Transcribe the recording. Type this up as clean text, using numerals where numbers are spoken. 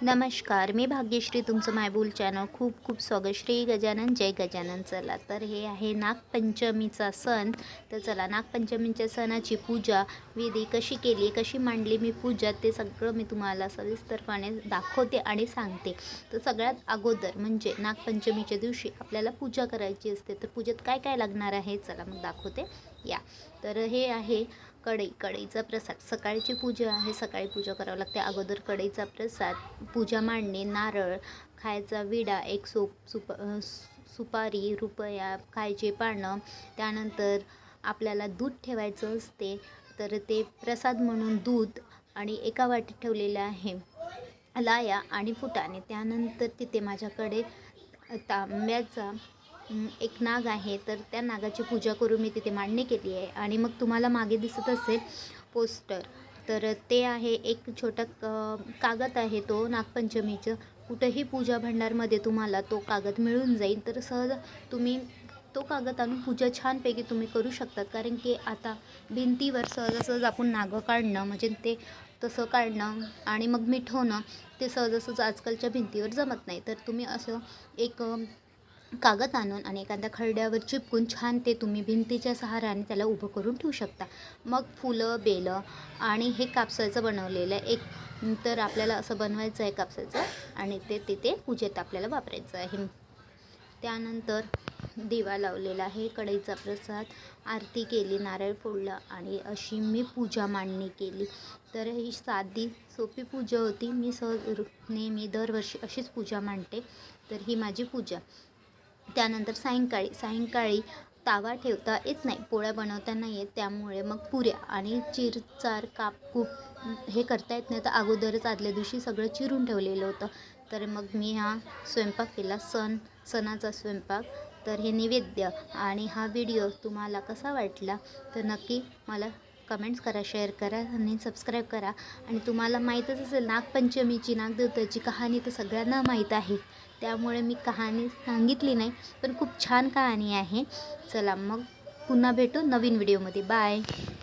नमस्कार, मी भाग्यश्री तुमचं मायबोल चॅनल खूप खूप स्वागत. श्री गजानन जय गजानन. चला तर हे आहे नागपंचमीचा सण. तर चला नागपंचमीच्या सणाची पूजा विधी कशी केली, कशी मांडली मी पूजा, ते सगळं मी तुम्हाला सविस्तरपणे दाखवते आणि सांगते. तर सगळ्यात अगोदर म्हणजे नागपंचमीच्या दिवशी आपल्याला पूजा करायची असते. तर पूजेत काय काय लागणार आहे चला मग दाखवते या. तर हे आहे कढईचा प्रसाद. सकाळची पूजा आहे, सकाळी पूजा करावं लागते. अगोदर कढईचा प्रसाद, पूजा मांडणे, नारळ, खायचा विडा, एक सुपारी, रुपया, खायचे पानं, त्यानंतर आपल्याला दूध ठेवायचं असते. तर ते प्रसाद म्हणून दूध आणि एका वाटीत ठेवलेलं आहे लाया आणि फुटाणे. त्यानंतर तिथे माझ्याकडे तांब्याचा एक नाग आहे, तर त्या नागाची पूजा करून मी तिथे मांडणी केली आहे. आणि मग तुम्हाला मागे दिसत असेल पोस्टर, तर ते आहे एक छोटा कागद आहे, तो नागपंचमीचं कुठंही पूजा भांडारमध्ये तुम्हाला तो कागद मिळून जाईल. तर सहज तुम्ही तो कागद आणून पूजा छानपैकी तुम्ही करू शकतात. कारण की आता भिंतीवर सहजासहज आपण नागं काढणं म्हणजे ते तसं काढणं आणि मग मिठवणं ते सहजासहज आजकालच्या भिंतीवर जमत नाही. तर तुम्ही असं एक कागद आणून आणि एखाद्या खरड्यावर चिपकून छान ते तुम्ही भिंतीच्या सहाऱ्याने त्याला उभं करून ठेवू शकता. मग फुलं, बेलं आणि हे कापसाचं बनवलेलं आहे एक. तर आपल्याला असं बनवायचं आहे कापसाचं आणि ते तिथे पूजेत आपल्याला वापरायचं आहे. त्यानंतर दिवा लावलेला आहे, कढईचा प्रसाद, आरती केली, नारळ फोडला आणि अशी मी पूजा मांडणी केली. तर ही साधी सोपी पूजा होती. मी नेहमी दरवर्षी अशीच पूजा मांडते. तर ही माझी पूजा. त्यानंतर सायंकाळी तावा ठेवता येत नाही, पोळ्या बनवता नाही येत, त्यामुळे मग पुऱ्या आणि चिरचार कापकूप हे करता येत नाही. तर अगोदरच आदल्या दिवशी सगळं चिरून ठेवलेलं होतं. तर मग मी हा स्वयंपाक केला, सणाचा स्वयंपाक. तर हे नैवेद्य आणि हा व्हिडिओ तुम्हाला कसा वाटला तर नक्की मला कमेंट्स करा, शेअर करा आणि सबस्क्राईब करा. आणि तुम्हाला माहीतच असेल नागपंचमीची, नागदेवताची कहाणी तर सगळ्यांना माहीत आहे, त्यामुळे मी कहाणी सांगितली नाही, पण खूप छान कहाणी आहे. चला मग पुन्हा भेटू नवीन व्हिडिओमध्ये. बाय.